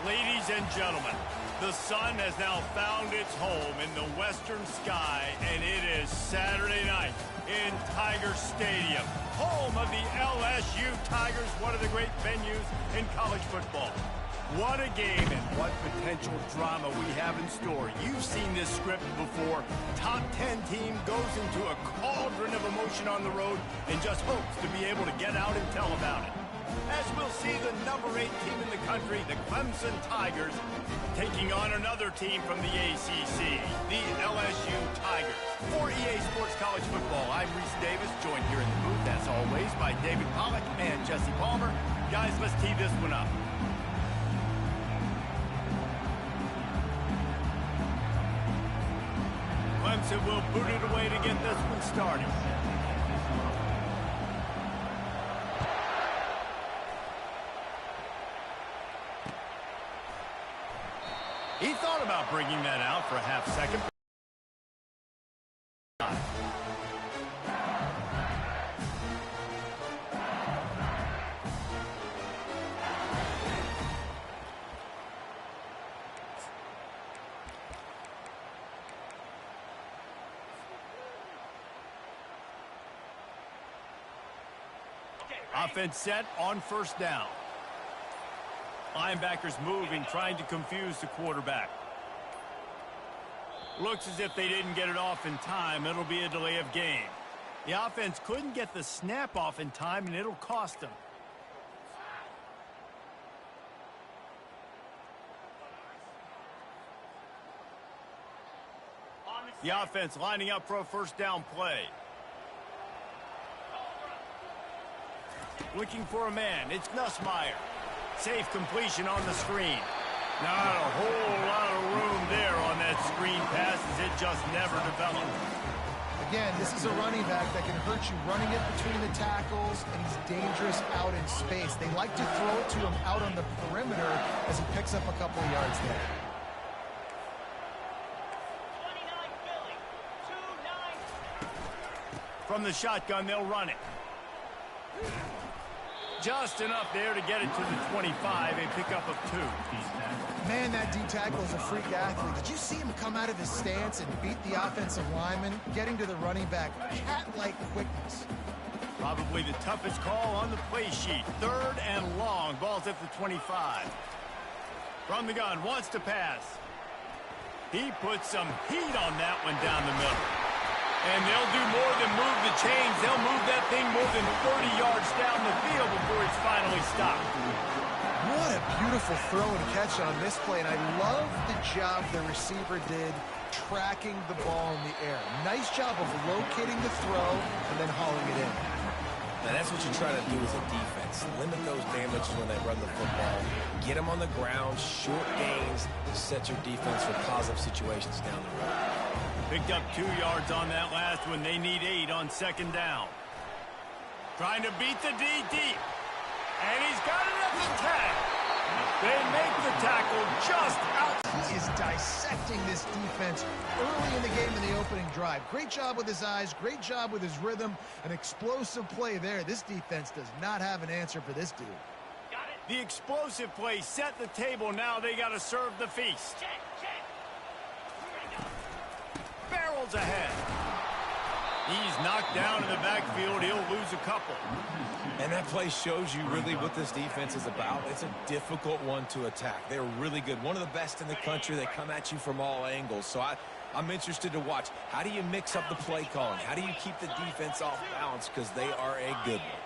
Ladies and gentlemen, the sun has now found its home in the western sky, and it is Saturday night in Tiger Stadium, home of the LSU Tigers, one of the great venues in college football. What a game and what potential drama we have in store. You've seen this script before. Top 10 team goes into a cauldron of emotion on the road and just hopes to be able to get out and tell about it. As we'll see the number 8 team in the country, the Clemson Tigers, taking on another team from the ACC, the LSU Tigers. For EA Sports College Football, I'm Reese Davis, joined here in the booth, as always, by David Pollack and Jesse Palmer. Guys, let's tee this one up. Clemson will boot it away to get this one started. He thought about bringing that out for a half second. Offense set on first down. Linebackers moving, trying to confuse the quarterback. Looks as if they didn't get it off in time. It'll be a delay of game. The offense couldn't get the snap off in time, and it'll cost them. The offense lining up for a first down play. Looking for a man. It's Nussmeier. Safe completion on the screen. Not a whole lot of room there on that screen pass, as it just never developed. Again, this is a running back that can hurt you running it between the tackles, and he's dangerous out in space. They like to throw it to him out on the perimeter as he picks up a couple of yards there. From the shotgun, they'll run it. Just enough there to get it to the 25, a pickup of 2. Man, that D-tackle is a freak athlete. Did you see him come out of his stance and beat the offensive lineman, getting to the running back? Cat-like quickness. Probably the toughest call on the play sheet. 3rd and long. Ball's at the 25. From the gun, wants to pass. He puts some heat on that one down the middle. And they'll do more than move the chains. They'll move that thing more than 30 yards down the field before it's finally stopped. What a beautiful throw and catch on this play. And I love the job the receiver did tracking the ball in the air. Nice job of locating the throw and then hauling it in. Now that's what you try to do as a defense. Limit those damages when they run the football. Get them on the ground, short gains, set your defense for positive situations down the road. Picked up 2 yards on that last one. They need 8 on second down. Trying to beat the D deep. And he's got it at the tag. They make the tackle just out. He is dissecting this defense early in the game in the opening drive. Great job with his eyes. Great job with his rhythm. An explosive play there. This defense does not have an answer for this dude. The explosive play set the table. Now they got to serve the feast. Barrels ahead. He's knocked down in the backfield. He'll lose a couple. And that play shows you really what this defense is about. It's a difficult one to attack. They're really good. One of the best in the country. They come at you from all angles. So I'm interested to watch. How do you mix up the play calling? How do you keep the defense off balance? Because they are a good one.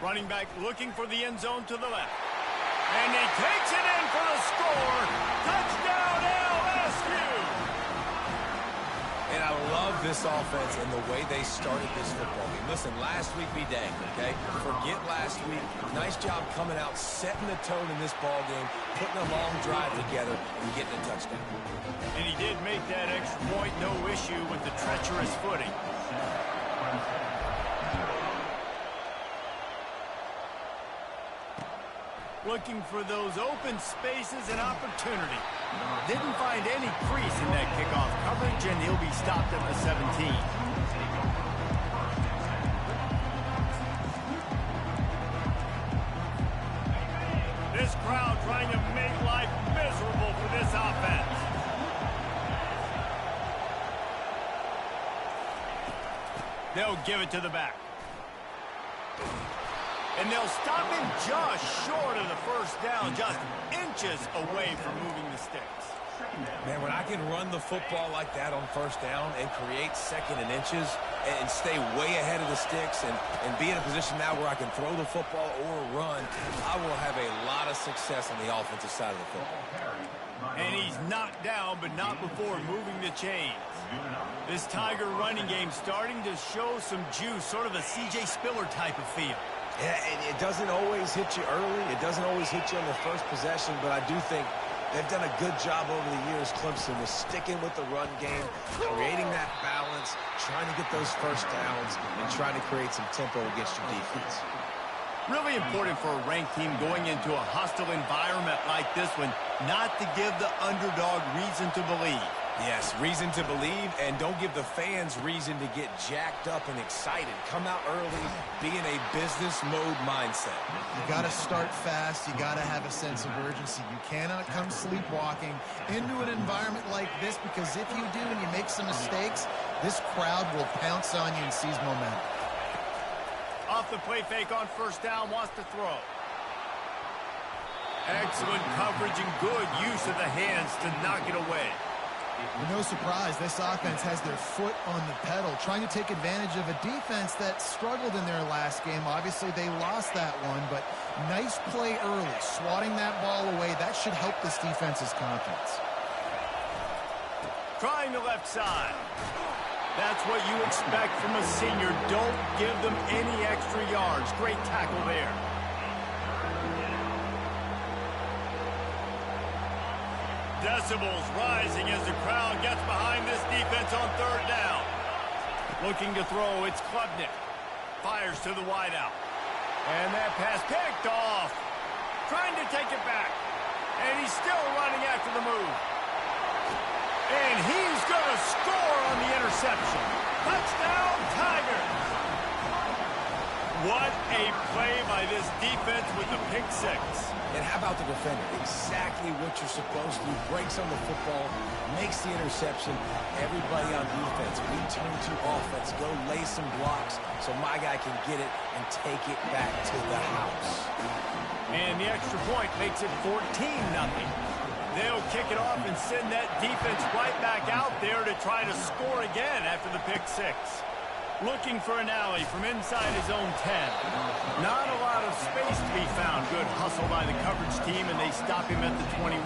Running back looking for the end zone to the left. And he takes it in for the score. Touchdown, LSU! And I love this offense and the way they started this football game. Listen, last week be dang, okay? Forget last week. Nice job coming out, setting the tone in this ball game, putting a long drive together, and getting a touchdown. And he did make that extra point, no issue with the treacherous footing. Looking for those open spaces and opportunity. Didn't find any crease in that kickoff coverage, and he'll be stopped at the 17. trying to make life miserable for this offense. They'll give it to the back. And they'll stop him just short of the first down, just inches away from moving the sticks. Man, when I can run the football like that on first down and create second and inches and stay way ahead of the sticks and be in a position now where I can throw the football or run, I will have a lot of success on the offensive side of the football. And he's knocked down, but not before moving the chains. This Tiger running game starting to show some juice, sort of a C.J. Spiller type of feel. Yeah, it doesn't always hit you early. It doesn't always hit you on the first possession, but I do think they've done a good job over the years, Clemson, with sticking with the run game, creating that balance, trying to get those first downs, and trying to create some tempo against your defense. Really important for a ranked team going into a hostile environment like this one, not to give the underdog reason to believe. Yes, reason to believe, and don't give the fans reason to get jacked up and excited. Come out early, be in a business mode mindset. You got to start fast. You got to have a sense of urgency. You cannot come sleepwalking into an environment like this, because if you do and you make some mistakes, this crowd will pounce on you and seize momentum. Off the play fake on first down, wants to throw. Excellent coverage and good use of the hands to knock it away. No surprise, this offense has their foot on the pedal, trying to take advantage of a defense that struggled in their last game. Obviously, they lost that one, but nice play early, swatting that ball away. That should help this defense's confidence. Trying the left side. That's what you expect from a senior. Don't give them any extra yards. Great tackle there. Decibels rising as the crowd gets behind this defense on third down. Looking to throw, it's Klubnik. Fires to the wideout. And that pass picked off. Trying to take it back. And he's still running after the move. And he's going to score on the interception. Touchdown, Tigers. What a play by this defense with the pick six. And how about the defender? Exactly what you're supposed to. Breaks on the football, makes the interception. Everybody on defense, we turn to offense. Go lay some blocks so my guy can get it and take it back to the house. And the extra point makes it 14-0. They'll kick it off and send that defense right back out there to try to score again after the pick six. Looking for an alley from inside his own 10. Not a lot of space to be found. Good hustle by the coverage team, and they stop him at the 21.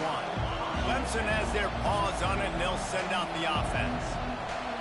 Clemson has their paws on it, and they'll send out the offense.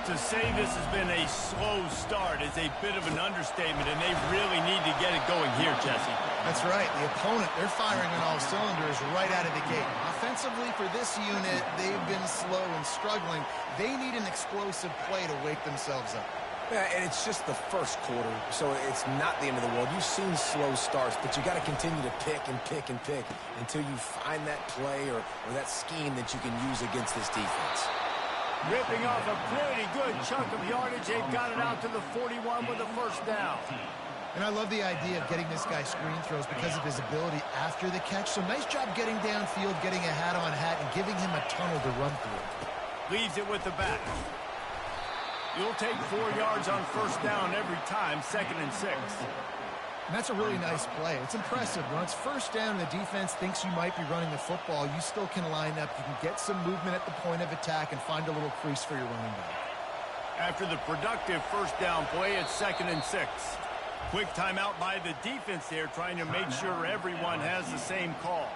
To say this has been a slow start is a bit of an understatement, and they really need to get it going here, Jesse. That's right. The opponent, they're firing on all cylinders right out of the gate. Offensively, for this unit, they've been slow and struggling. They need an explosive play to wake themselves up. Yeah, and it's just the first quarter, so it's not the end of the world. You've seen slow starts, but you got to continue to pick and pick and pick until you find that play or that scheme that you can use against this defense. Ripping off a pretty good chunk of yardage. They've got it out to the 41 with a first down. And I love the idea of getting this guy screen throws because of his ability after the catch. So nice job getting downfield, getting a hat-on-hat, and giving him a tunnel to run through. Leaves it with the back. You'll take 4 yards on first down every time, 2nd and 6. And that's a really nice play. It's impressive. When it's first down and the defense thinks you might be running the football, you still can line up. You can get some movement at the point of attack and find a little crease for your running back. After the productive first down play, it's 2nd and 6. Quick timeout by the defense there, trying to make sure everyone has the same call.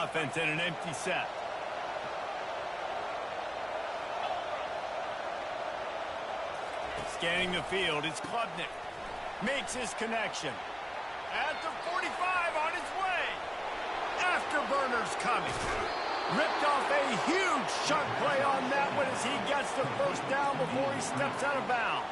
Offense in an empty set. Scanning the field, it's Klubnik. Makes his connection. At the 45 on his way. Afterburner's coming. Ripped off a huge chunk play on that one as he gets the first down before he steps out of bounds.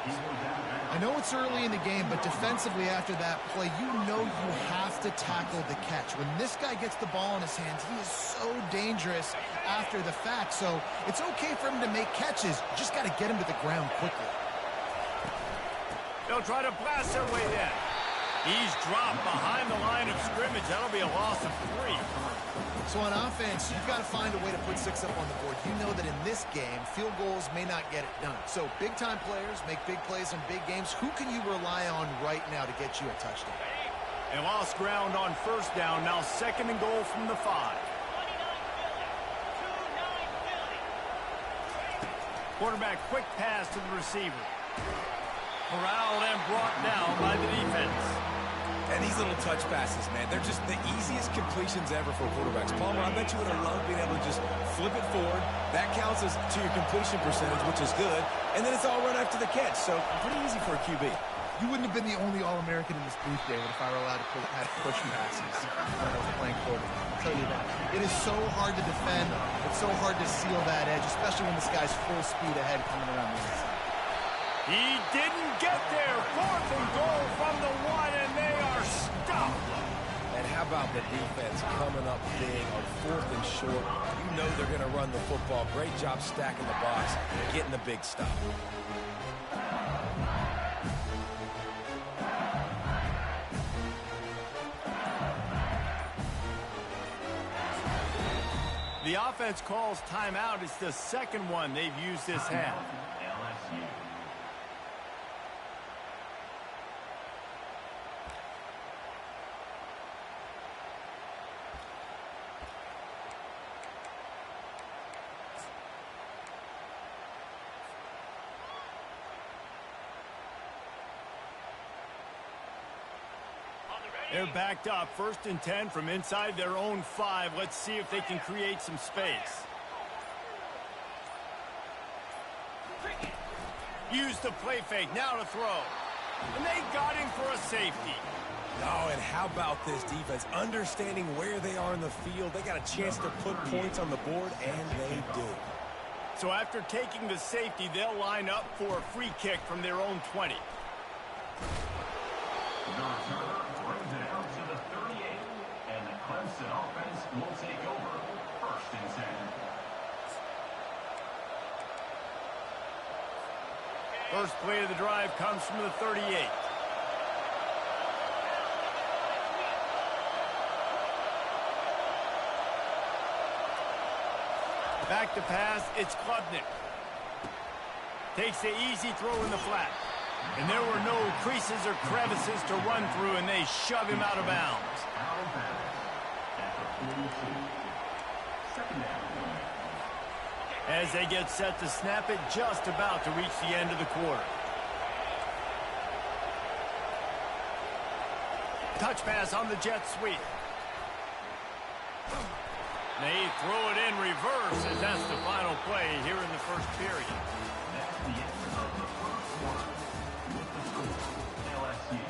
I know it's early in the game, but defensively after that play, you know you have to tackle the catch. When this guy gets the ball in his hands, he is so dangerous after the fact. So it's okay for him to make catches. You just got to get him to the ground quickly. They'll try to blast their way in. He's dropped behind the line of scrimmage. That'll be a loss of 3. So on offense, you've got to find a way to put 6 up on the board. You know that in this game, field goals may not get it done. So big-time players make big plays in big games. Who can you rely on right now to get you a touchdown? They lost ground on first down. Now 2nd and goal from the 5. Quarterback quick pass to the receiver. Corralled and brought down by the defense. And these little touch passes, man, they're just the easiest completions ever for quarterbacks. Palmer, I bet you would have loved being able to just flip it forward. That counts as to your completion percentage, which is good. And then it's all run after the catch, so pretty easy for a QB. You wouldn't have been the only All-American in this booth, David, if I were allowed to have push passes when I was playing quarterback. I'll tell you that. It is so hard to defend. It's so hard to seal that edge, especially when this guy's full speed ahead coming around the inside. He didn't get there. 4th and goal from the 1, and they are stopped. And how about the defense coming up big on 4th and short? You know they're going to run the football. Great job stacking the box, getting the big stop. The offense calls timeout. It's the 2nd one they've used this half. They're backed up. 1st and 10 from inside their own 5. Let's see if they can create some space. Use the play fake. Now to throw. And they got him for a safety. Oh, and how about this defense? Understanding where they are in the field. They got a chance to put points on the board, and they do. So after taking the safety, they'll line up for a free kick from their own 20. Brings it out to the 38, and the Clemson offense will take over 1st and 10. First play of the drive comes from the 38. Back to pass, it's Klubnik. Takes the easy throw in the flat. And there were no creases or crevices to run through, and they shove him out of bounds. Out of bounds at the 42. 2nd down. As they get set to snap it, just about to reach the end of the quarter. Touch pass on the jet sweep. They throw it in reverse, as that's the final play here in the 1st period. That's the end of the 1st quarter. With the score, LSU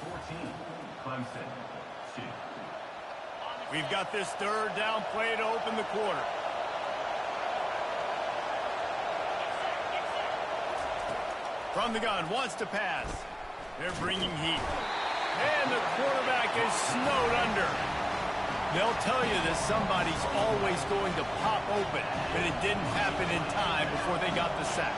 14, Clemson 2. We've got this 3rd down play to open the quarter. From the gun, wants to pass. They're bringing heat. And the quarterback is snowed under. They'll tell you that somebody's always going to pop open, but it didn't happen in time before they got the sack.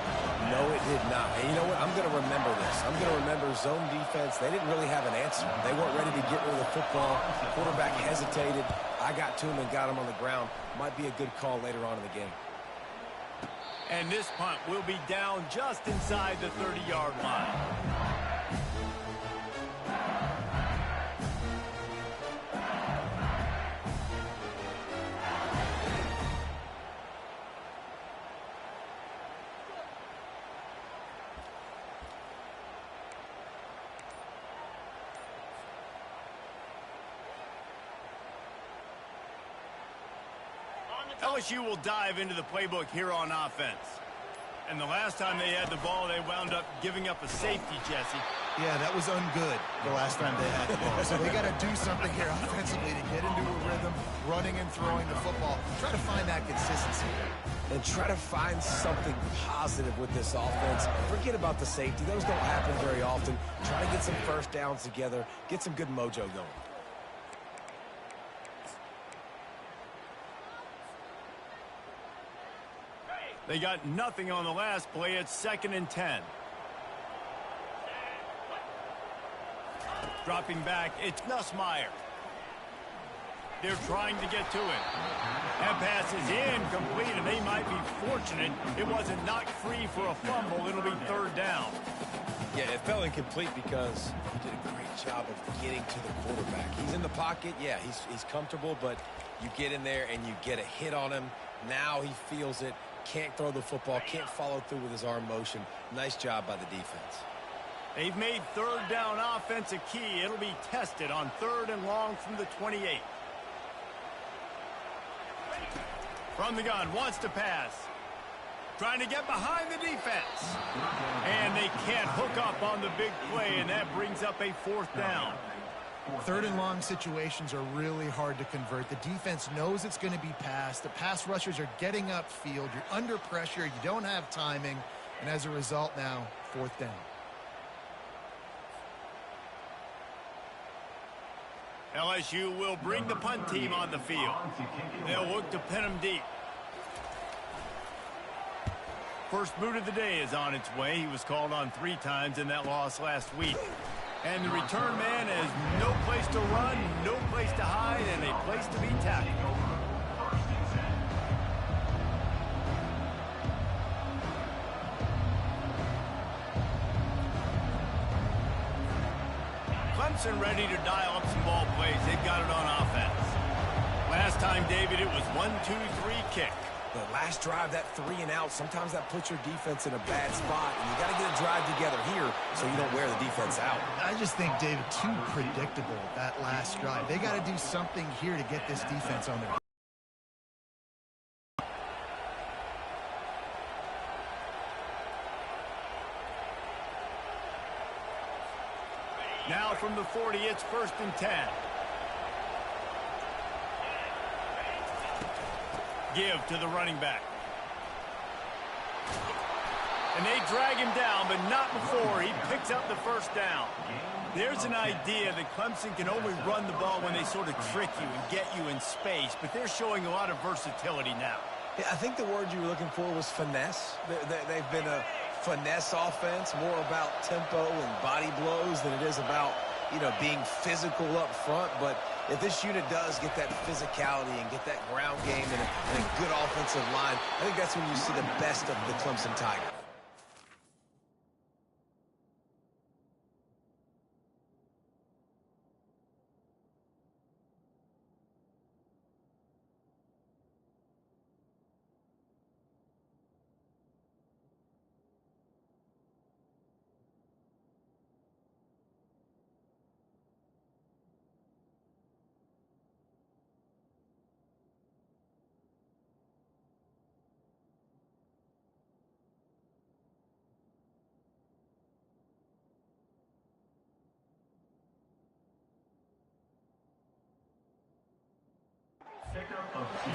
No, it did not. And you know what? I'm going to remember this. I'm going to remember zone defense. They didn't really have an answer. They weren't ready to get rid of the football. Quarterback hesitated. I got to him and got him on the ground. Might be a good call later on in the game. And this punt will be down just inside the 30-yard line. LSU will dive into the playbook here on offense. And the last time they had the ball, they wound up giving up a safety, Jesse. Yeah, that was ungood the last time they had the ball. So they got to do something here offensively to get into a rhythm, running and throwing the football. Try to find that consistency. And try to find something positive with this offense. Forget about the safety. Those don't happen very often. Try to get some first downs together, get some good mojo going. They got nothing on the last play. It's 2nd and 10. Dropping back, it's Ncaa. They're trying to get to it. That pass is incomplete, and they might be fortunate it wasn't knocked free for a fumble. It'll be 3rd down. Yeah, it fell incomplete because he did a great job of getting to the quarterback. He's in the pocket. Yeah, he's comfortable, but you get in there and you get a hit on him. Now he feels it. Can't throw the football. Can't follow through with his arm motion. Nice job by the defense. They've made 3rd down offense a key. It'll be tested on 3rd and long from the 28. From the gun, wants to pass. Trying to get behind the defense. And they can't hook up on the big play, and that brings up a 4th down. 3rd and long situations are really hard to convert. The defense knows it's going to be passed. The pass rushers are getting upfield. You're under pressure. You don't have timing. And as a result now, 4th down. LSU will bring the punt team on the field. They'll look to pin them deep. First boot of the day is on its way. He was called on 3 times in that loss last week. And the return man has no place to run, no place to hide, and a place to be tackled. Clemson ready to dial up some ball plays. They've got it on offense. Last time, David, it was 1-2-3 kick. The last drive, that 3 and out, sometimes that puts your defense in a bad spot. And you got to get a drive together here so you don't wear the defense out. I just think, David, too predictable, that last drive. They got to do something here to get this defense on their. Now from the 40, it's 1st and 10. Give to the running back. And they drag him down, but not before he picks up the 1st down. There's an idea that Clemson can only run the ball when they sort of trick you and get you in space, but they're showing a lot of versatility now. Yeah, I think the word you were looking for was finesse. They've been a finesse offense, more about tempo and body blows than it is about, being physical up front. But if this unit does get that physicality and get that ground game and a good offensive line, I think that's when you see the best of the Clemson Tigers.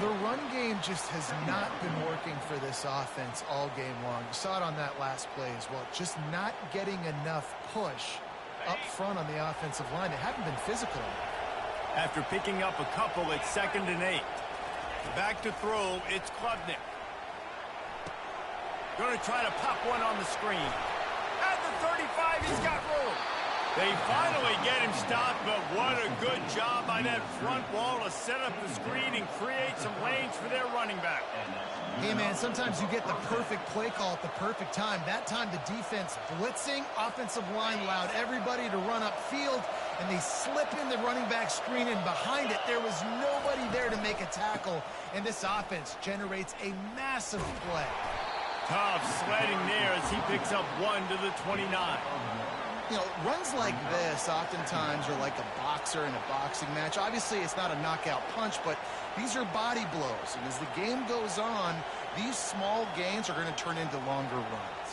The run game just has not been working for this offense all game long. You saw it on that last play as well. Just not getting enough push up front on the offensive line. They haven't been physical. After picking up a couple, it's 2nd and 8. Back to throw, it's Klubnik. Going to try to pop one on the screen. At the 35, he's got room. They finally get him stopped, but what a good job by that front wall to set up the screen and create some lanes for their running back. Hey, man, sometimes you get the perfect play call at the perfect time. That time the defense blitzing, offensive line allowed everybody to run upfield, and they slip in the running back screen, and behind it there was nobody there to make a tackle, and this offense generates a massive play. Tough sledding there as he picks up 1 to the 29. Runs like this oftentimes are like a boxer in a boxing match. Obviously, it's not a knockout punch, but these are body blows. And as the game goes on, these small gains are going to turn into longer runs.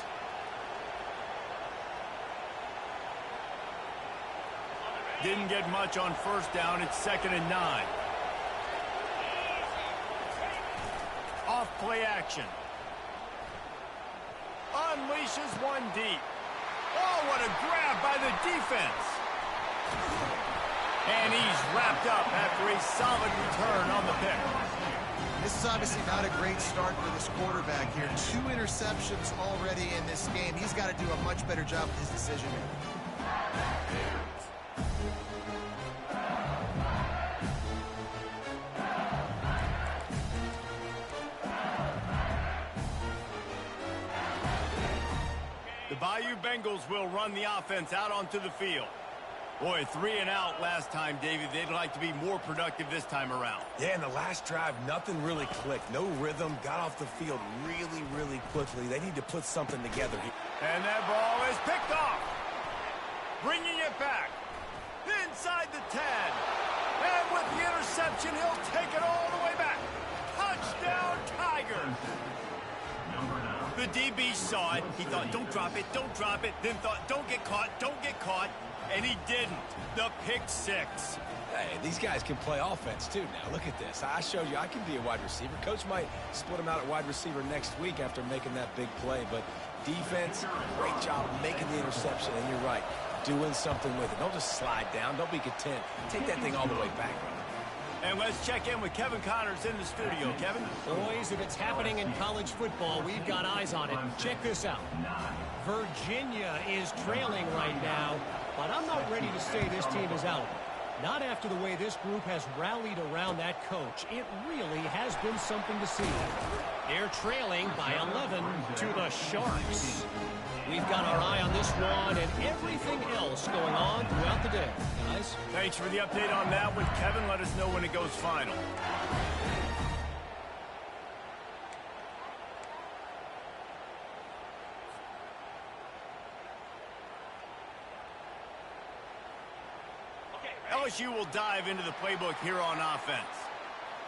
Didn't get much on first down. It's 2nd and 9. Off play action. Unleashes one deep. Oh, what a grab by the defense. And he's wrapped up after a solid return on the pick. This is obviously not a great start for this quarterback here. 2 interceptions already in this game. He's got to do a much better job with his decision making. The Bayou Bengals will run the offense out onto the field. Boy, 3 and out last time, David. They'd like to be more productive this time around. Yeah, in the last drive, nothing really clicked. No rhythm, got off the field really, really quickly. They need to put something together here. And that ball is picked off. Bringing it back. Inside the 10. And with the interception, he'll take it all the way back. Touchdown, Tigers. The DB saw it. He thought, don't drop it, don't drop it. Then thought, don't get caught, don't get caught. And he didn't. The pick 6. Hey, these guys can play offense, too, now. Look at this. I showed you I can be a wide receiver. Coach might split him out at wide receiver next week after making that big play. But defense, great job making the interception. And you're right, doing something with it. Don't just slide down. Don't be content. Take that thing all the way back. And let's check in with Kevin Connors in the studio. Kevin? Boys, if it's happening in college football, we've got eyes on it. Check this out. Virginia is trailing right now, but I'm not ready to say this team is out. Not after the way this group has rallied around that coach. It really has been something to see. They're trailing by 11 to the Sharks. We've got our eye on this one and everything else going on throughout the day. Guys? Thanks for the update on that one, Kevin. Let us know when it goes final. LSU will dive into the playbook here on offense.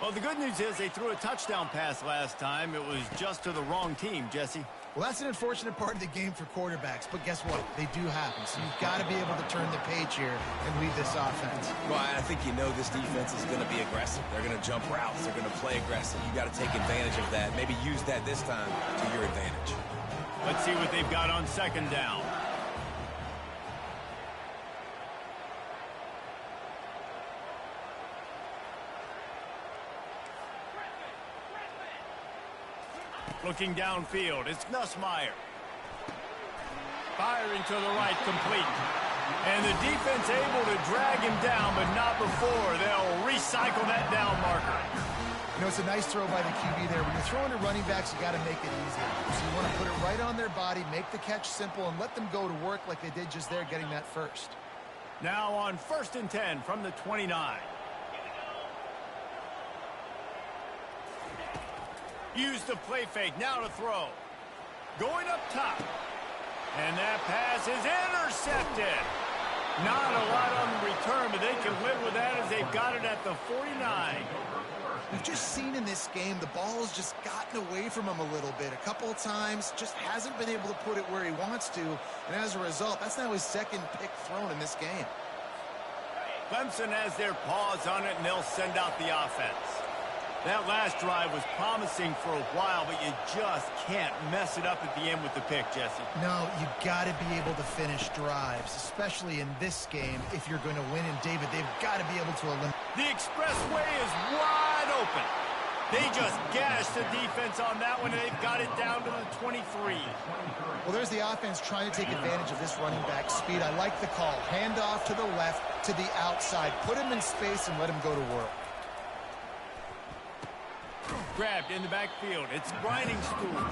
Well, the good news is they threw a touchdown pass last time. It was just to the wrong team, Jesse. Well, that's an unfortunate part of the game for quarterbacks, but guess what? They do happen. So you've got to be able to turn the page here and lead this offense. Well, I think you know this defense is going to be aggressive. They're going to jump routes. They're going to play aggressive. You got to take advantage of that. Maybe use that this time to your advantage. Let's see what they've got on 2nd down. Looking downfield, it's Nussmeier. Firing to the right, complete. And the defense able to drag him down, but not before. They'll recycle that down marker. You know, it's a nice throw by the QB there. When you're throwing to running backs, you got to make it easy. So you want to put it right on their body, make the catch simple, and let them go to work like they did just there, getting that first. Now on 1st and 10 from the 29. Use the play fake, now to throw. Going up top. And that pass is intercepted. Not a lot on the return, but they can live with that as they've got it at the 49. We've just seen in this game the ball has just gotten away from him a little bit. A couple of times, just hasn't been able to put it where he wants to. And as a result, that's now his 2nd pick thrown in this game. Clemson has their paws on it, and they'll send out the offense. That last drive was promising for a while, but you just can't mess it up at the end with the pick, Jesse. No, you got to be able to finish drives, especially in this game. If you're going to win, and David, they've got to be able to eliminate. The expressway is wide open. They just gashed the defense on that one, and they've got it down to the 23. Well, there's the offense trying to take advantage of this running back speed. I like the call. Hand off to the left, to the outside. Put him in space and let him go to work. Grabbed in the backfield. It's grinding stool.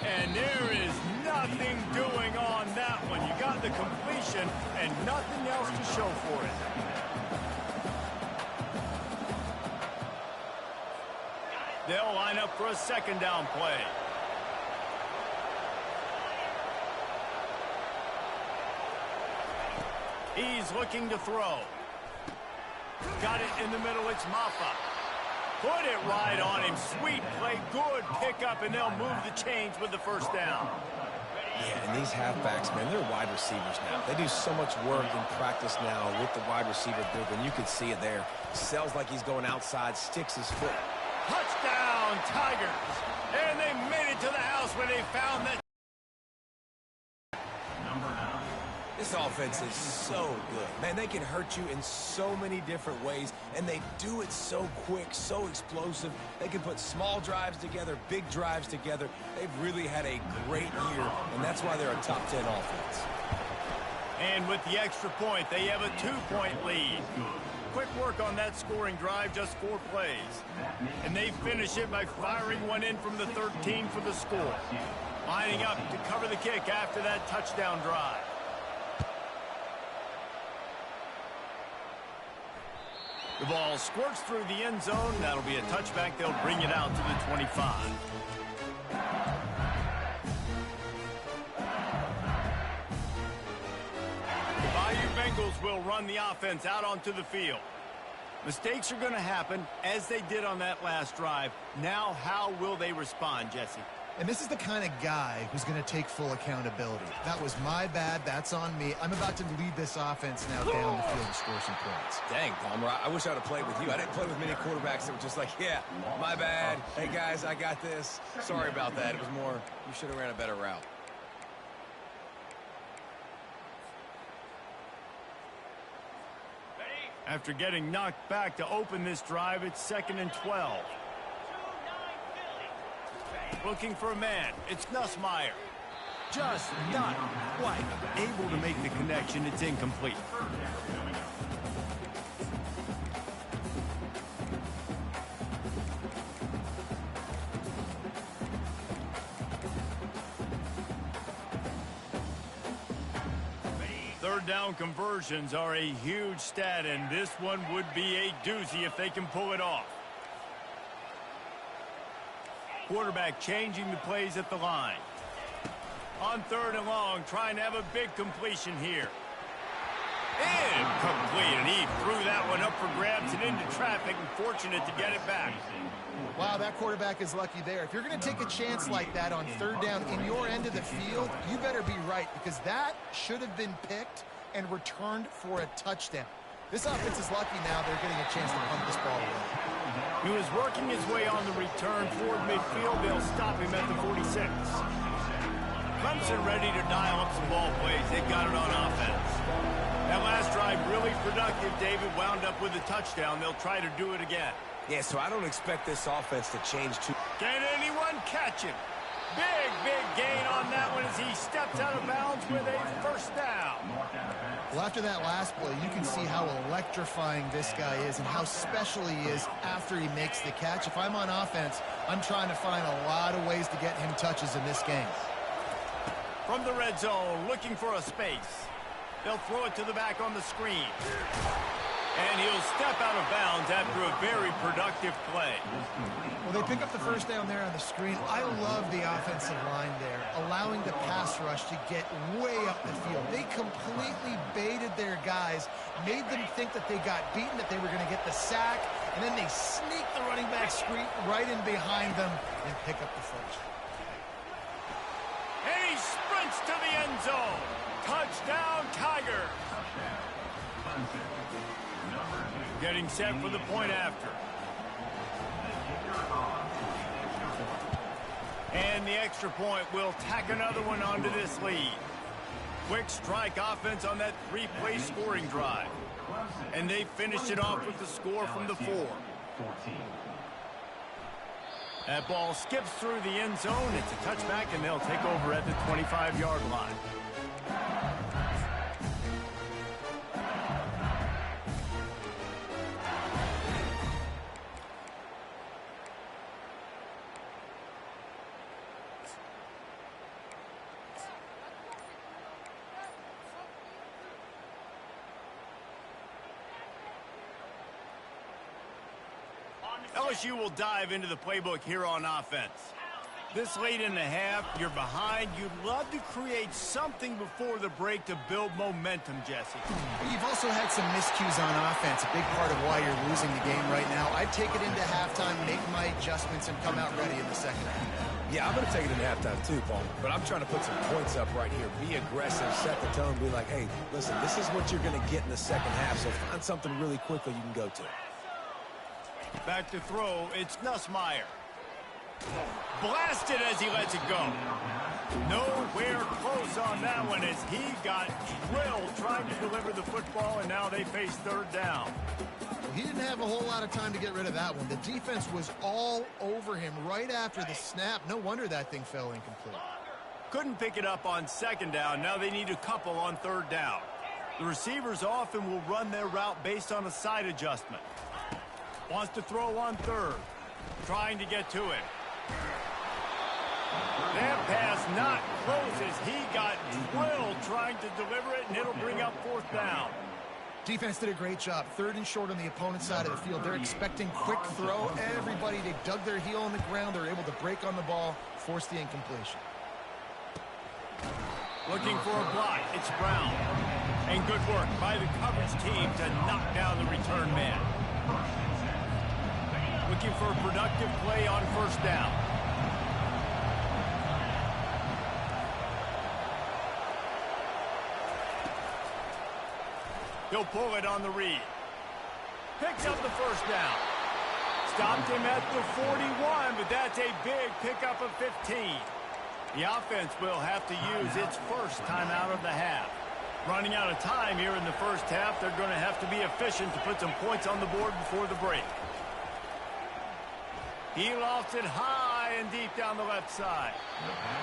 And there is nothing doing on that one. You got the completion and nothing else to show for it. They'll line up for a 2nd down play. He's looking to throw. Got it in the middle. It's Maffa. Put it right on him. Sweet play. Good pickup, and they'll move the chains with the 1st down. Yeah, and these halfbacks, man, they're wide receivers now. They do so much work in practice now with the wide receiver group, and you can see it there. Sells like he's going outside, sticks his foot. Touchdown, Tigers! And they made it to the house where they found that. This offense is so good. Man, they can hurt you in so many different ways, and they do it so quick, so explosive. They can put small drives together, big drives together. They've really had a great year, and that's why they're a top 10 offense. And with the extra point, they have a 2-point lead. Quick work on that scoring drive, just 4 plays. And they finish it by firing one in from the 13 for the score. Lining up to cover the kick after that touchdown drive. The ball squirts through the end zone. That'll be a touchback. They'll bring it out to the 25. The Bayou Bengals will run the offense out onto the field. Mistakes are going to happen, as they did on that last drive. Now, how will they respond, Jesse? And this is the kind of guy who's going to take full accountability. That was my bad. That's on me. I'm about to lead this offense now down the field to score some points. Dang, Palmer, I wish I would have played with you. I didn't play with many quarterbacks that were just like, yeah, my bad. Hey, guys, I got this. Sorry about that. It was more, you should have ran a better route. After getting knocked back to open this drive, it's 2nd and 12. Looking for a man. It's Nussmeier. Just not quite able to make the connection. It's incomplete. Third down conversions are a huge stat, and this one would be a doozy if they can pull it off. Quarterback changing the plays at the line. On 3rd and long, trying to have a big completion here. Incomplete, and he threw that one up for grabs and into traffic, and fortunate to get it back. Wow, that quarterback is lucky there. If you're going to take a chance like that on 3rd down in your end of the field, you better be right, because that should have been picked and returned for a touchdown. This offense is lucky now they're getting a chance to punt this ball away. He was working his way on the return toward midfield. They'll stop him at the 46. Clemson ready to dial up some ball plays. They've got it on offense. That last drive really productive. David wound up with a touchdown. They'll try to do it again. Yeah, so I don't expect this offense to change too. Can anyone catch him? Big gain on that one as he steps out of bounds with a first down. Well, after that last play, you can see how electrifying this guy is and how special he is after he makes the catch. If I'm on offense, I'm trying to find a lot of ways to get him touches in this game. From the red zone, looking for a space. They'll throw it to the back on the screen. And he'll step out of bounds after a very productive play. Well, they pick up the first down there on the screen. I love the offensive line there, allowing the pass rush to get way up the field. They completely baited their guys, made them think that they got beaten, that they were going to get the sack, and then they sneak the running back screen right in behind them and pick up the first. And he sprints to the end zone. Touchdown, Tigers. Getting set for the point after. And the extra point will tack another one onto this lead. Quick strike offense on that 3-play scoring drive. And they finished it off with the score from the 4. That ball skips through the end zone. It's a touchback, and they'll take over at the 25-yard line. LSU will dive into the playbook here on offense. This late in the half, you're behind. You'd love to create something before the break to build momentum, Jesse. You've also had some miscues on offense, a big part of why you're losing the game right now. I'd take it into halftime, make my adjustments, and come out ready in the second half. Yeah, I'm going to take it into halftime too, Paul. But I'm trying to put some points up right here. Be aggressive, set the tone, be like, hey, listen, this is what you're going to get in the second half, so find something really quickly you can go to. Back to throw, it's Ncaa. Blasted as he lets it go. Nowhere close on that one as he got drilled trying to deliver the football, and now they face third down. He didn't have a whole lot of time to get rid of that one. The defense was all over him right after the snap. No wonder that thing fell incomplete. Couldn't pick it up on second down. Now they need a couple on third down. The receivers often will run their route based on a side adjustment. Wants to throw on third. Trying to get to it. That pass not close as he got drilled trying to deliver it, and it'll bring up fourth down. Defense did a great job. Third and short on the opponent's side of the field. They're expecting quick throw. Everybody, they dug their heel on the ground. They're able to break on the ball, force the incompletion. Looking for a block. It's Brown. And good work by the coverage team to knock down the return man. Looking for a productive play on first down. He'll pull it on the read. Picks up the first down. Stopped him at the 41, but that's a big pickup of 15. The offense will have to use its first timeout of the half. Running out of time here in the first half, they're going to have to be efficient to put some points on the board before the break. He lofts it high and deep down the left side.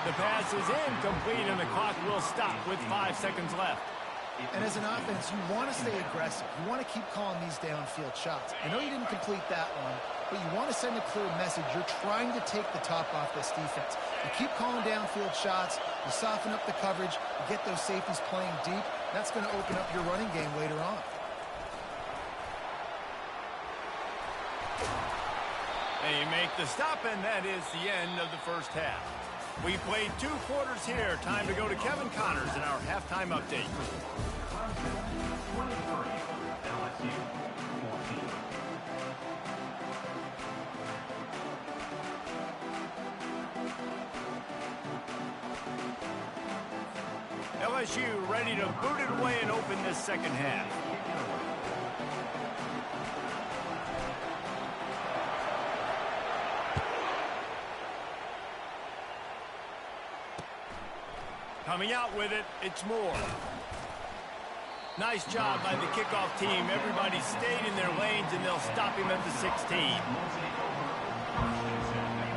The pass is incomplete, and the clock will stop with 5 seconds left. And as an offense, you want to stay aggressive. You want to keep calling these downfield shots. I know you didn't complete that one, but you want to send a clear message. You're trying to take the top off this defense. You keep calling downfield shots. You soften up the coverage. You get those safeties playing deep. That's going to open up your running game later on. They make the stop, and that is the end of the first half. We played 2 quarters here. Time to go to Kevin Connors in our halftime update. LSU ready to boot it away and open this second half. Coming out with it, it's Moore. Nice job by the kickoff team. Everybody stayed in their lanes, and they'll stop him at the 16.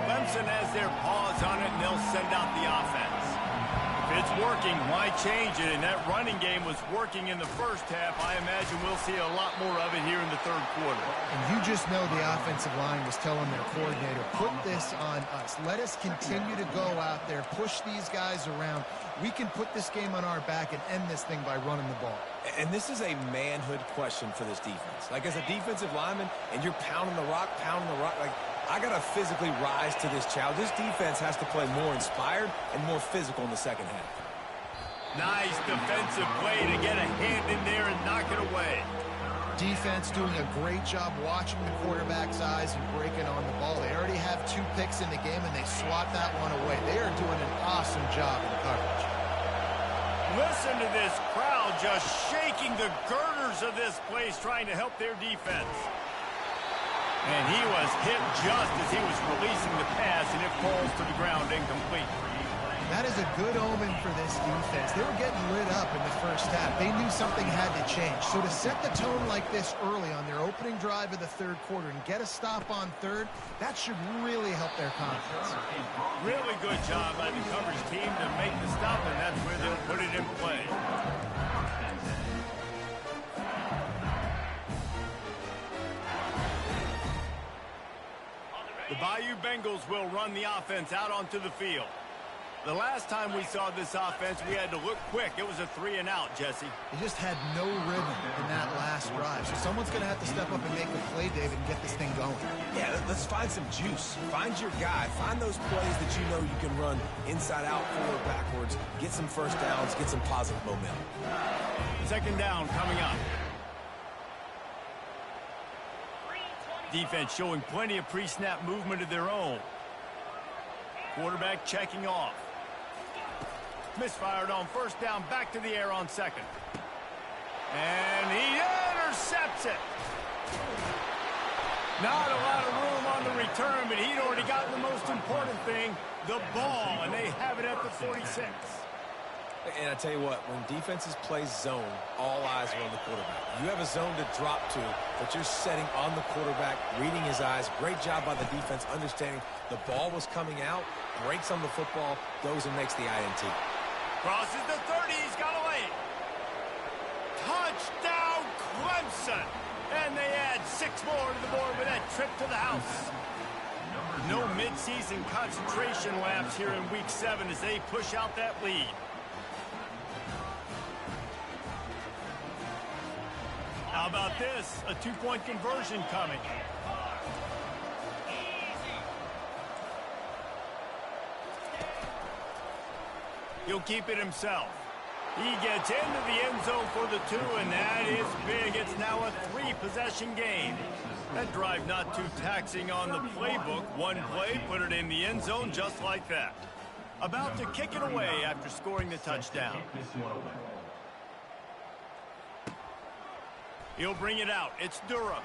Clemson has their paws on it, and they'll send out the offense. If it's working, why change it? And that running game was working in the first half. I imagine we'll see a lot more of it here in the third quarter. And you just know the offensive line was telling their coordinator, put this on us. Let us continue to go out there, push these guys around. We can put this game on our back and end this thing by running the ball. And this is a manhood question for this defense. Like, as a defensive lineman, and you're pounding the rock, like, I got to physically rise to this challenge. This defense has to play more inspired and more physical in the second half. Nice defensive play to get a hand in there and knock it away. Defense doing a great job watching the quarterback's eyes and breaking on the ball. They already have 2 picks in the game, and they swat that one away. They are doing an awesome job in coverage. Listen to this crowd just shaking the girders of this place trying to help their defense. And he was hit just as he was releasing the pass, and it falls to the ground incomplete. That is a good omen for this defense. They were getting lit up in the first half. They knew something had to change. So to set the tone like this early on their opening drive of the third quarter and get a stop on third, that should really help their confidence. Really good job by the coverage team to make the stop, and that's where they'll put it in play. The Bayou Bengals will run the offense out onto the field. The last time we saw this offense, we had to look quick. It was a 3-and-out, Jesse. They just had no rhythm in that last drive. So someone's going to have to step up and make a play, David, and get this thing going. Yeah, let's find some juice. Find your guy. Find those plays that you know you can run inside out, forward, backwards, get some first downs, get some positive momentum. Second down coming up. Defense showing plenty of pre-snap movement of their own. Quarterback checking off. Misfired on first down, back to the air on second. And he intercepts it. Not a lot of room on the return, but he'd already gotten the most important thing, the ball, and they have it at the 46. And I tell you what, when defenses play zone, all eyes are on the quarterback. You have a zone to drop to, but you're setting on the quarterback, reading his eyes. Great job by the defense, understanding the ball was coming out, breaks on the football, goes and makes the INT. Crosses the 30, he's got a lane. Touchdown, Clemson. And they add 6 more to the board with that trip to the house. No midseason concentration lapse here in Week 7 as they push out that lead. How about this? A 2-point conversion coming. He'll keep it himself. He gets into the end zone for the 2, and that is big. It's now a 3-possession game. That drive not too taxing on the playbook. One play, put it in the end zone just like that. About to kick it away after scoring the touchdown. He'll bring it out. It's Durham.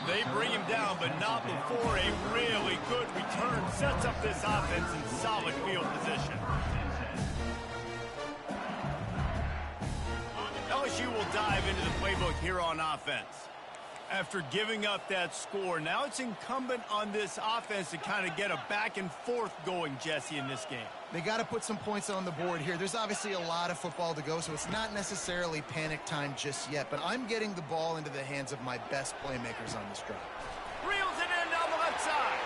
They bring him down, but not before a really good return sets up this offense in solid field position. LSU will dive into the playbook here on offense. After giving up that score, now it's incumbent on this offense to kind of get a back and forth going, Jesse, in this game. They got to put some points on the board here. There's obviously a lot of football to go, so it's not necessarily panic time just yet, but I'm getting the ball into the hands of my best playmakers on this drive. Reels it in down the left side.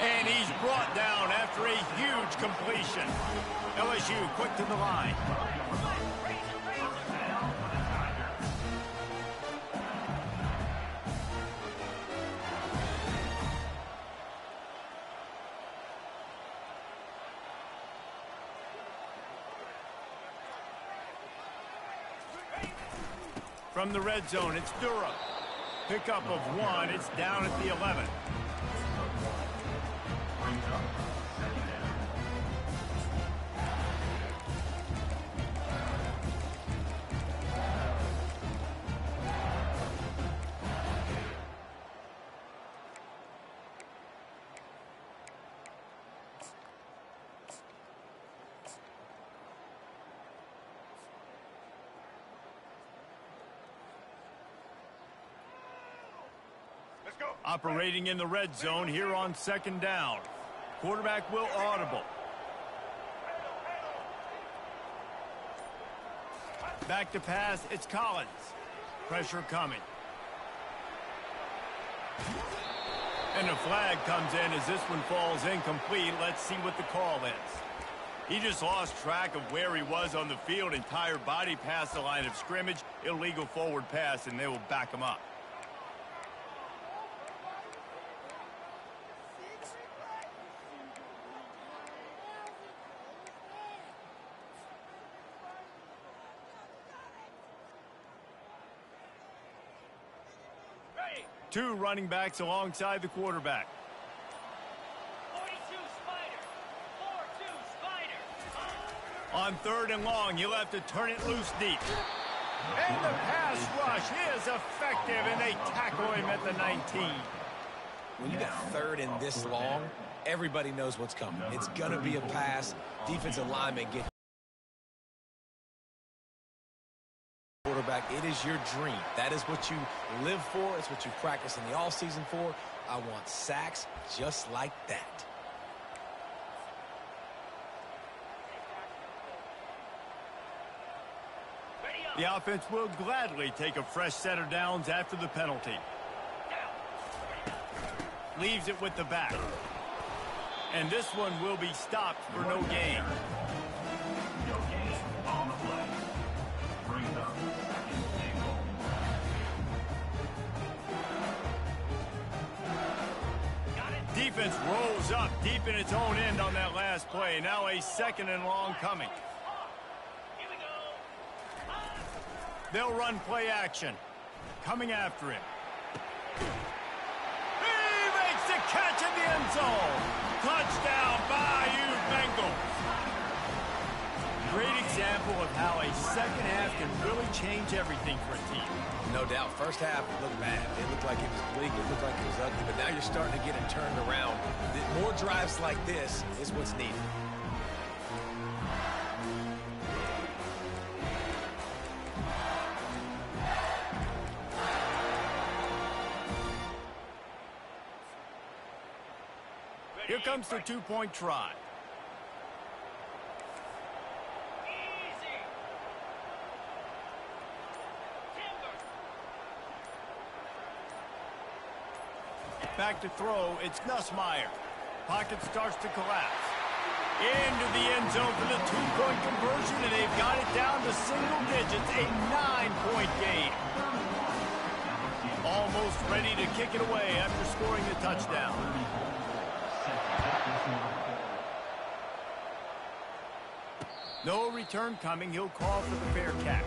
And he's brought down after a huge completion. LSU quick to the line. From the red zone, it's Durham. Pickup of 1. It's down at the 11. Operating in the red zone here on second down. Quarterback will audible. Back to pass, it's Collins. Pressure coming. And a flag comes in as this one falls incomplete. Let's see what the call is. He just lost track of where he was on the field. Entire body past the line of scrimmage. Illegal forward pass, and they will back him up. Two running backs alongside the quarterback. 42 Spider. 4-2 Spider. On third and long, he'll have to turn it loose deep. And the pass rush is effective, and they tackle him at the 19. When you got third and this long, everybody knows what's coming. It's going to be a pass. Defensive lineman get quarterback. It is your dream. That is what you live for. It's what you practice in the offseason for. I want sacks just like that. The offense will gladly take a fresh set of downs after the penalty. Leaves it with the back. And this one will be stopped for no gain. No gain on the play. defense rolls up deep in its own end on that last play. Now a 2nd and long coming. Here we go. They'll run play action. Coming after him. He makes the catch in the end zone. Touchdown, Bayou Bengals. Great example of how a second half can really change everything for a team. No doubt. First half, it looked bad. It looked like it was bleak. It looked like it was ugly. But now you're starting to get it turned around. More drives like this is what's needed. Here comes the 2-point try. Easy. Timber. Back to throw, it's Nussmeier. Pocket starts to collapse. Into the end zone for the 2-point conversion, and they've got it down to single digits, a 9-point game. Almost ready to kick it away after scoring the touchdown. No return coming. He'll call for the fair catch.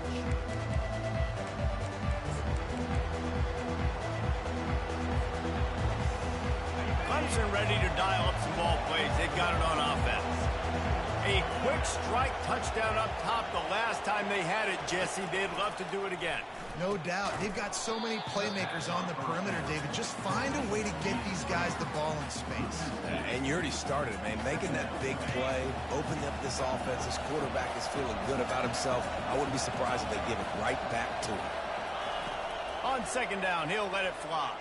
Clemson ready to dial up some ball plays. They've got it on offense. A quick strike touchdown up top the last time they had it, Jesse. They'd love to do it again. No doubt. They've got so many playmakers on the perimeter, David. Just find a way to get these guys the ball in space. And you already started, man. Making that big play, opening up this offense. This quarterback is feeling good about himself. I wouldn't be surprised if they give it right back to him. On 2nd down, he'll let it fly.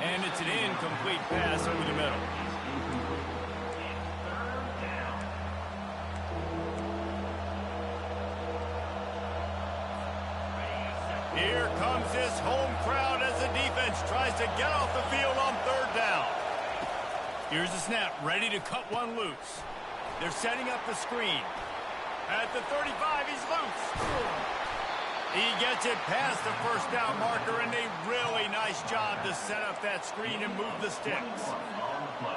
And it's an incomplete pass over the middle. Here comes this home crowd as the defense tries to get off the field on 3rd down. Here's the snap, ready to cut one loose. They're setting up the screen. At the 35, he's loose. He gets it past the 1st down marker, and a really nice job to set up that screen and move the sticks.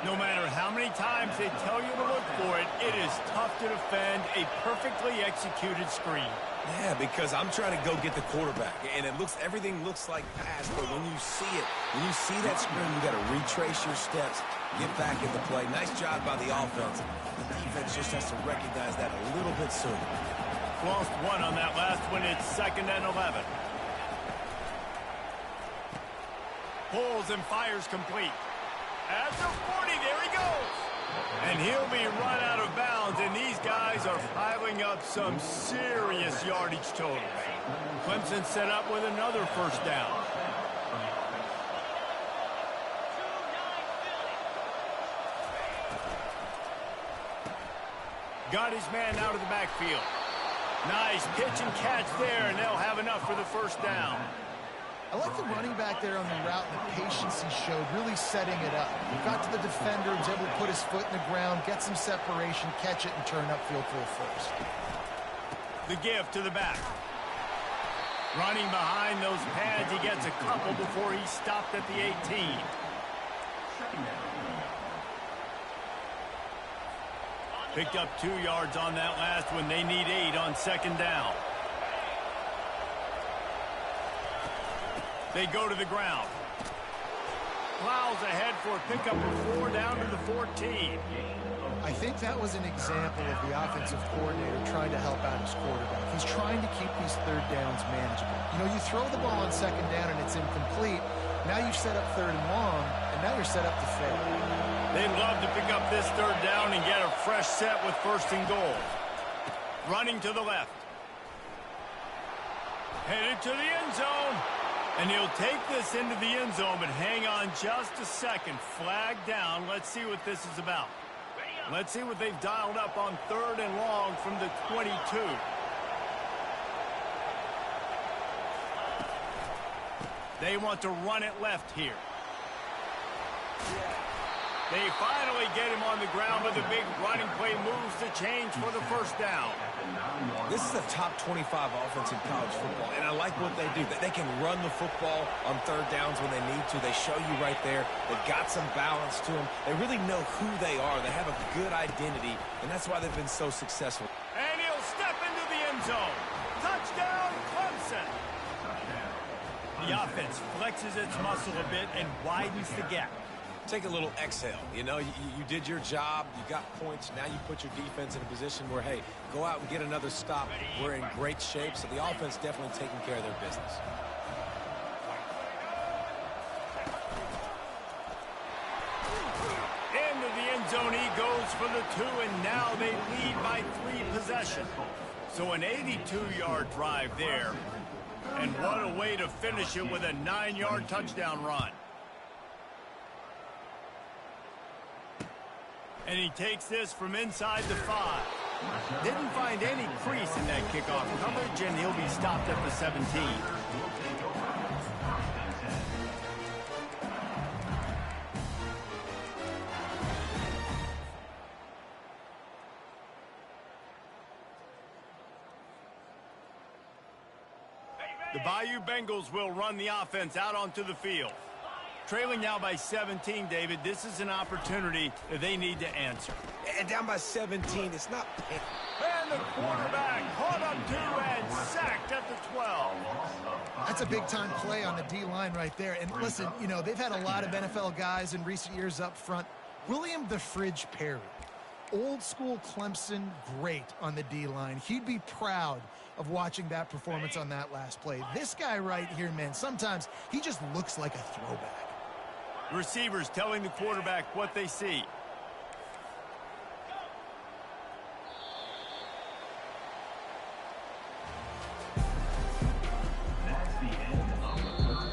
No matter how many times they tell you to look for it, it is tough to defend a perfectly executed screen. Yeah, because I'm trying to go get the quarterback, and everything looks like pass, but when you see it, when you see that screen, you got to retrace your steps, get back in the play. Nice job by the offense. The defense just has to recognize that a little bit sooner. Lost one on that last one. It's 2nd and 11. Pulls and fires complete. At the 40, there he goes. And he'll be run out of bounds, and these guys are piling up some serious yardage totals. Clemson set up with another 1st down. Got his man out of the backfield. Nice pitch and catch there, and they'll have enough for the 1st down. I like the running back there on the route and the patience he showed, really setting it up. He got to the defender, was able to put his foot in the ground, get some separation, catch it, and turn upfield for a 1st. The give to the back. Running behind those pads, he gets a couple before he's stopped at the 18. Picked up 2 yards on that last one. They need 8 on 2nd down. They go to the ground. Plows ahead for a pickup of 4 down to the 14. I think that was an example of the offensive coordinator trying to help out his quarterback. He's trying to keep these 3rd downs manageable. You know, you throw the ball on 2nd down and it's incomplete. Now you've set up 3rd and long, and now you're set up to fail. They'd love to pick up this 3rd down and get a fresh set with 1st and goal. Running to the left. Headed to the end zone. And he'll take this into the end zone, but hang on just a second. Flag down. Let's see what this is about. Let's see what they've dialed up on 3rd and long from the 22. They want to run it left here. They finally get him on the ground, but the big running play moves the change for the first down. This is a top 25 offense in college football, and I like what they do. They can run the football on third downs when they need to. They show you right there. They've got some balance to them. They really know who they are. They have a good identity, and that's why they've been so successful. And he'll step into the end zone. Touchdown, Clemson. The offense flexes its muscle a bit and widens the gap. Take a little exhale. You know, you did your job. You got points. Now you put your defense in a position where, hey, go out and get another stop. We're in great shape, so the offense definitely taking care of their business. Into the end zone he goes for the 2, and now they lead by 3 possessions. So an 82-yard drive there. And what a way to finish it with a 9-yard touchdown run. And he takes this from inside the 5. Didn't find any crease in that kickoff coverage, and he'll be stopped at the 17. The Bayou Bengals will run the offense out onto the field. Trailing now by 17, David. This is an opportunity that they need to answer. And down by 17, it's not... And the quarterback caught up to and sacked at the 12. That's a big-time play on the D-line right there. And listen, you know, they've had a lot of NFL guys in recent years up front. William the Fridge Perry, old-school Clemson great on the D-line. He'd be proud of watching that performance on that last play. This guy right here, man, sometimes he just looks like a throwback. Receivers telling the quarterback what they see.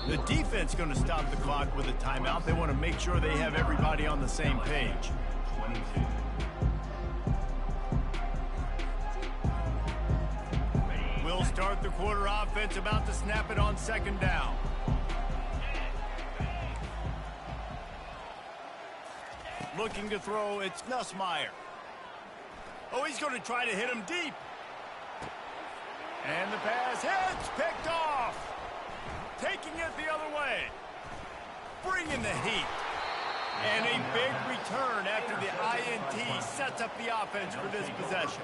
The defense going to stop the clock with a timeout. They want to make sure they have everybody on the same page. 22. We'll start the quarter offense, about to snap it on second down. Looking to throw, it's Nussmeier. Oh, he's going to try to hit him deep. And the pass hits, picked off. Taking it the other way. Bringing the heat. And a big return after the INT sets up the offense for this possession.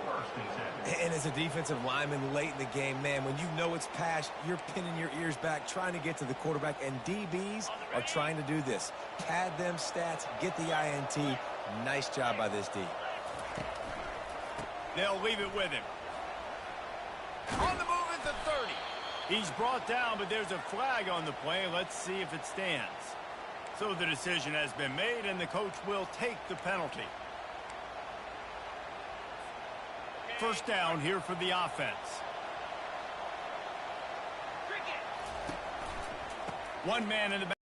And as a defensive lineman late in the game, man, when you know it's passed, you're pinning your ears back, trying to get to the quarterback, and DBs are trying to do this. Pad them stats, get the INT. Nice job by this D. They'll leave it with him. On the move at the 30. He's brought down, but there's a flag on the play. Let's see if it stands. So the decision has been made, and the coach will take the penalty. First down here for the offense. One man in the back.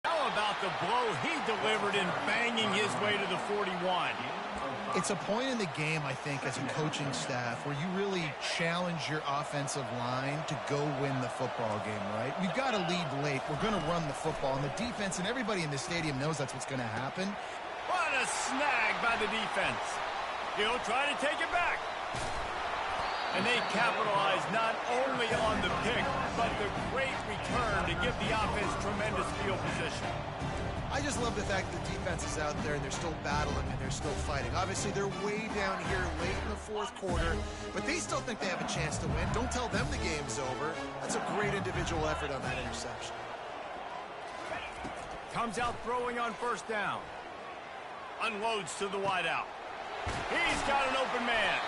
How about the blow he delivered in banging his way to the 41? It's a point in the game, I think, as a coaching staff where you really challenge your offensive line to go win the football game, right? We've got to lead late. We're going to run the football, and the defense and everybody in the stadium knows that's what's going to happen. What a snag by the defense. He'll try to take it back. And they capitalize not only on the pick, but the great return to give the offense tremendous field position. I just love the fact that the defense is out there and they're still battling and they're still fighting. Obviously, they're way down here late in the fourth quarter, but they still think they have a chance to win. Don't tell them the game's over. That's a great individual effort on that interception. Comes out throwing on first down. Unloads to the wideout. He's got an open man.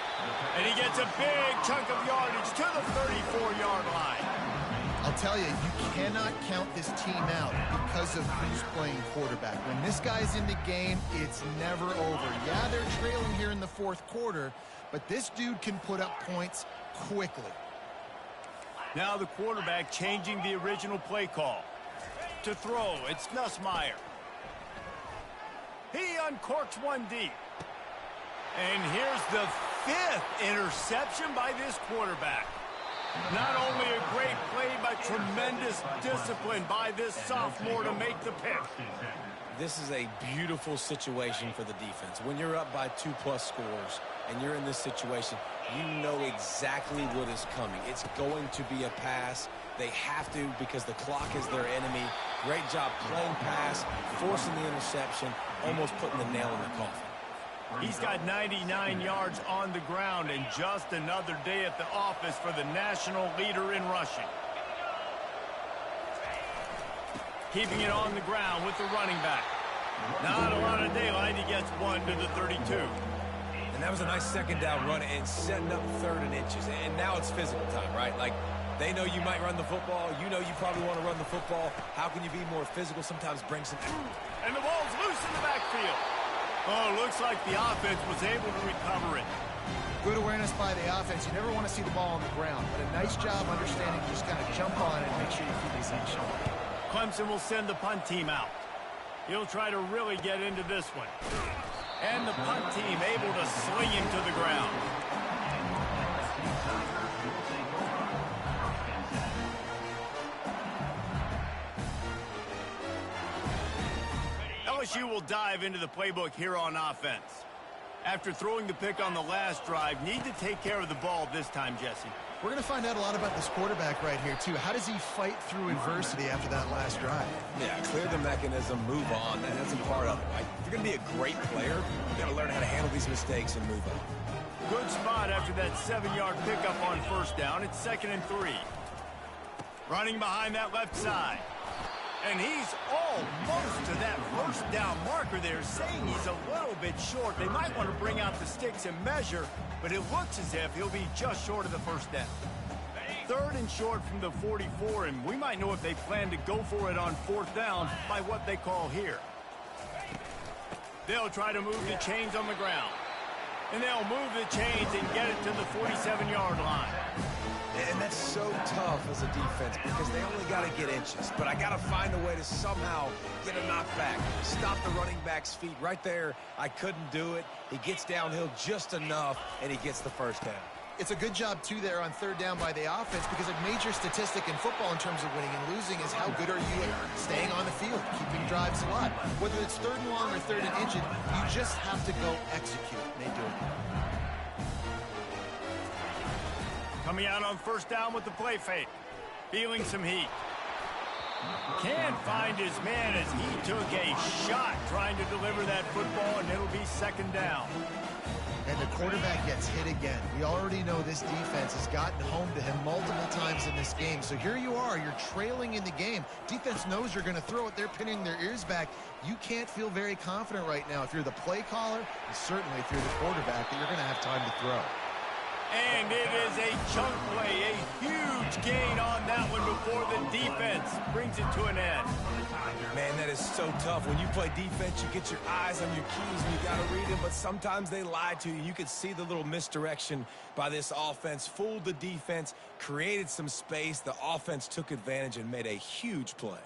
And he gets a big chunk of yardage to the 34-yard line. I'll tell you, you cannot count this team out because of who's playing quarterback. When this guy's in the game, it's never over. Yeah, they're trailing here in the fourth quarter, but this dude can put up points quickly. Now the quarterback changing the original play call. To throw, it's Nussmeier. He uncorks one deep. And here's the 5th interception by this quarterback. Not only a great play, but tremendous discipline by this sophomore to make the pick. This is a beautiful situation for the defense. When you're up by 2+ scores and you're in this situation, you know exactly what is coming. It's going to be a pass. They have to because the clock is their enemy. Great job playing pass, forcing the interception, almost putting the nail in the coffin. He's got 99 yards on the ground and just another day at the office for the national leader in rushing. Keeping it on the ground with the running back. Not a lot of daylight. He gets 1 to the 32. And that was a nice second down run and setting up 3rd and inches. And now it's physical time, right? Like, they know you might run the football. You know you probably want to run the football. How can you be more physical? Sometimes bring some... And the ball's loose in the backfield. Oh, looks like the offense was able to recover it. Good awareness by the offense. You never want to see the ball on the ground, but a nice job understanding to just kind of jump on it and make sure you keep these things short. Clemson will send the punt team out. He'll try to really get into this one. And the punt team able to sling him to the ground. LSU will dive into the playbook here on offense. After throwing the pick on the last drive, need to take care of the ball this time, Jesse. We're going to find out a lot about this quarterback right here, too. How does he fight through adversity after that last drive? Yeah, clear the mechanism, move on, and that's a part of it, right? If you're going to be a great player, you got to learn how to handle these mistakes and move on. Good spot after that 7-yard pickup on first down. It's 2nd and 3. Running behind that left side. And he's almost to that first down marker there, saying he's a little bit short. They might want to bring out the sticks and measure, but it looks as if he'll be just short of the first down. 3rd and short from the 44, and we might know if they plan to go for it on 4th down by what they call here. They'll try to move the chains on the ground. And they'll move the chains and get it to the 47-yard line. And that's so tough as a defense because they only got to get inches. But I got to find a way to somehow get a knockback, stop the running back's feet right there. I couldn't do it. He gets downhill just enough, and he gets the first down. It's a good job, too, there on 3rd down by the offense because a major statistic in football in terms of winning and losing is how good are you at staying on the field, keeping drives alive. Whether it's 3rd and long or 3rd and inches, you just have to go execute, and they do it. Coming out on first down with the play fake. Feeling some heat. Can't find his man as he took a shot trying to deliver that football, and it'll be 2nd down. And the quarterback gets hit again. We already know this defense has gotten home to him multiple times in this game. So here you are. You're trailing in the game. Defense knows you're going to throw it. They're pinning their ears back. You can't feel very confident right now if you're the play caller, and certainly if you're the quarterback, that you're going to have time to throw. And it is a chunk play, a huge gain on that one before the defense brings it to an end. Man, that is so tough. When you play defense, you get your eyes on your keys and you got to read them, but sometimes they lie to you. You could see the little misdirection by this offense, fooled the defense, created some space. The offense took advantage and made a huge play.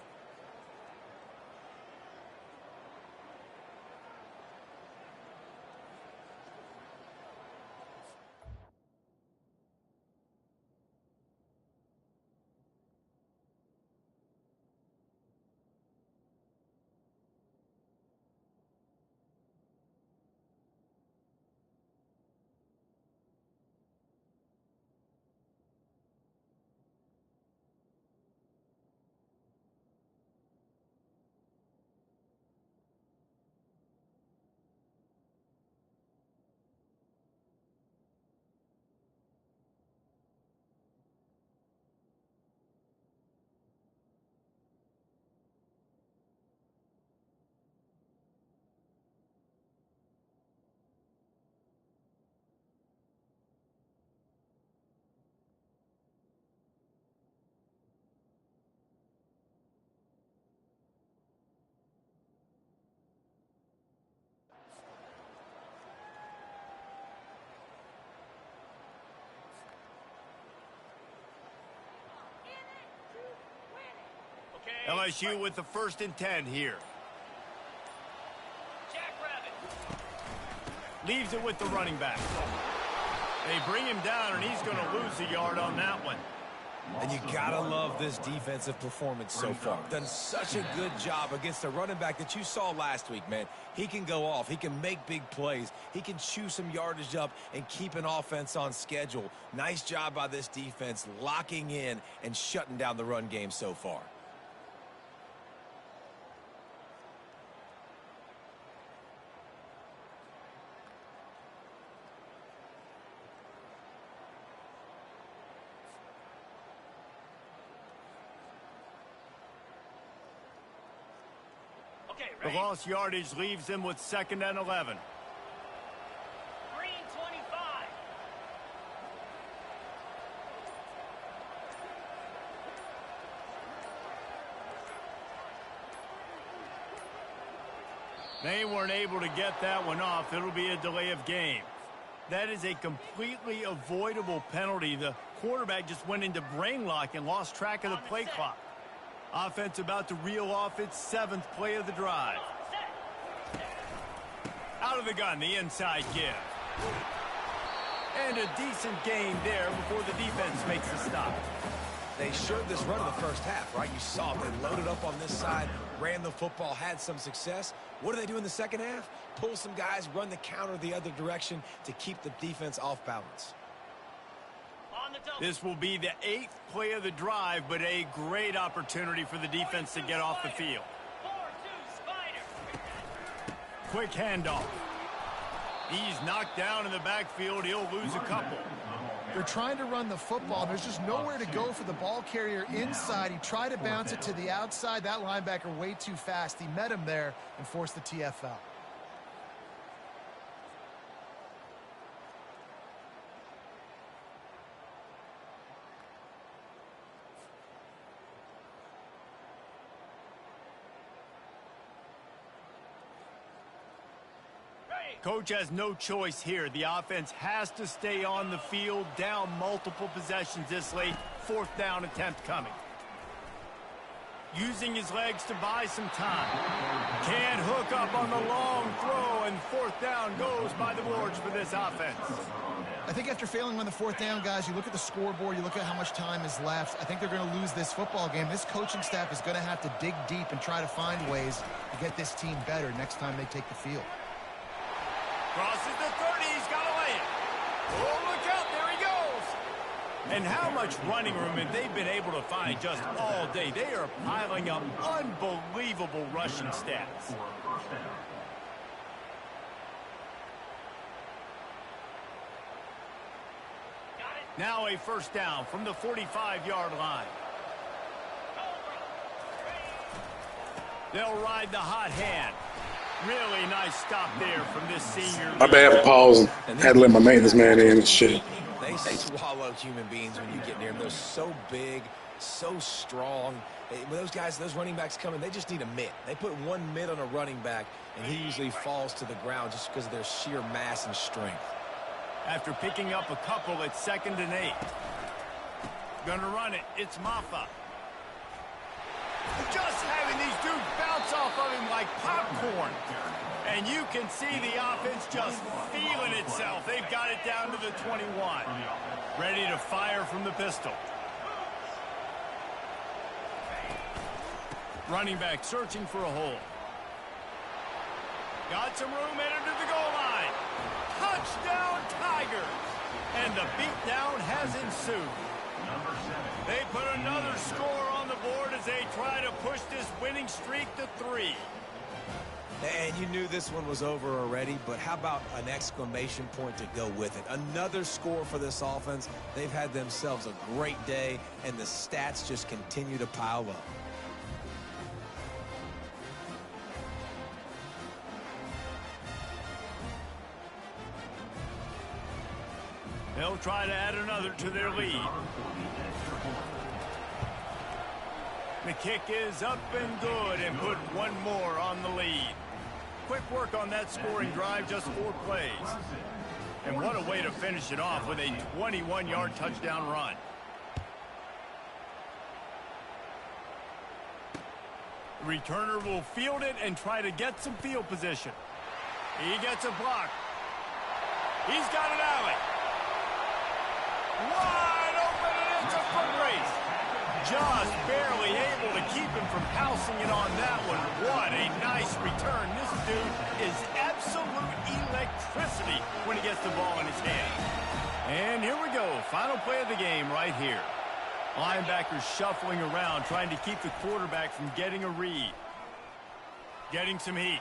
LSU with the 1st and 10 here. Jackrabbit. Leaves it with the running back. They bring him down, and he's going to lose a yard on that one. And you gotta love this defensive performance so far. Done such a good job against a running back that you saw last week, man. He can go off. He can make big plays. He can chew some yardage up and keep an offense on schedule. Nice job by this defense locking in and shutting down the run game so far. The lost yardage leaves them with 2nd and 11. Green 25. They weren't able to get that one off. It'll be a delay of game. That is a completely avoidable penalty. The quarterback just went into brain lock and lost track of the play clock. Offense about to reel off its 7th play of the drive. Out of the gun, the inside give. And a decent gain there before the defense makes a stop. They showed this run in the first half, right? You saw they loaded up on this side, ran the football, had some success. What do they do in the second half? Pull some guys, run the counter the other direction to keep the defense off balance. This will be the 8th play of the drive, but a great opportunity for the defense to get off the field. Quick handoff. He's knocked down in the backfield. He'll lose a couple. They're trying to run the football. There's just nowhere to go for the ball carrier inside. He tried to bounce it to the outside. That linebacker way too fast. He met him there and forced the TFL. Coach has no choice here. The offense has to stay on the field, down multiple possessions this late. 4th down attempt coming. Using his legs to buy some time. Can't hook up on the long throw, and 4th down goes by the boards for this offense. I think after failing on the 4th down, guys, you look at the scoreboard, you look at how much time is left. I think they're going to lose this football game. This coaching staff is going to have to dig deep and try to find ways to get this team better next time they take the field. Crosses the 30, he's got to lay it. Oh, look out, there he goes. And how much running room have they been able to find just all day? They are piling up unbelievable rushing stats. Now a 1st down from the 45-yard line. They'll ride the hot hand. Really nice stop there from this senior. My bad for pausing. Had to let my maintenance man in and shit. They swallow human beings when you get near them. They're so big, so strong. When those guys, those running backs come in, they just need a mitt. They put one mitt on a running back, and he usually falls to the ground just because of their sheer mass and strength. After picking up a couple at 2nd and 8. Gonna run it. It's Ncaa. Just having these dudes bounce off of him like popcorn. And you can see the offense just feeling itself. They've got it down to the 21. Ready to fire from the pistol. Running back searching for a hole. Got some room headed to the goal line. Touchdown Tigers. And the beatdown has ensued. They put another score on the board as they try to push this winning streak to 3. And you knew this one was over already, but how about an exclamation point to go with it? Another score for this offense. They've had themselves a great day, and the stats just continue to pile up. They'll try to add another to their lead. The kick is up and good and put one more on the lead. Quick work on that scoring drive, just 4 plays. And what a way to finish it off with a 21-yard touchdown run. The returner will field it and try to get some field position. He gets a block. He's got an alley. Just barely able to keep him from pouncing it on that one. What a nice return. This dude is absolute electricity when he gets the ball in his hand. And here we go. Final play of the game right here. Linebackers shuffling around, trying to keep the quarterback from getting a read. Getting some heat.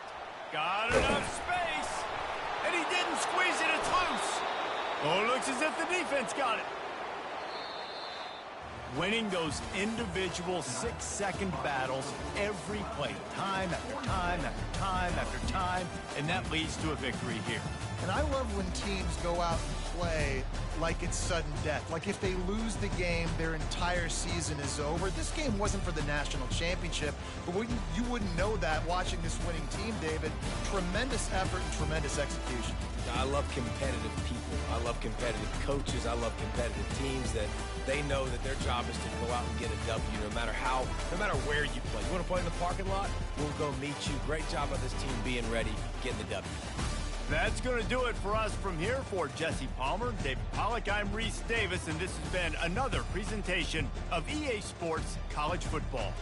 Got enough space. And he didn't squeeze it. It's loose. Oh, it looks as if the defense got it. Winning those individual 6-second battles every play, time after time after time after time, and that leads to a victory here. And I love when teams go out and play like it's sudden death. Like if they lose the game, their entire season is over. This game wasn't for the national championship, but you wouldn't know that watching this winning team, David. Tremendous effort and tremendous execution. I love competitive people. I love competitive coaches. I love competitive teams that they know that their job is to go out and get a W no matter where you play. You want to play in the parking lot? We'll go meet you. Great job of this team being ready, getting the W. That's going to do it for us from here. For Jesse Palmer, David Pollack, I'm Reese Davis, and this has been another presentation of EA Sports College Football.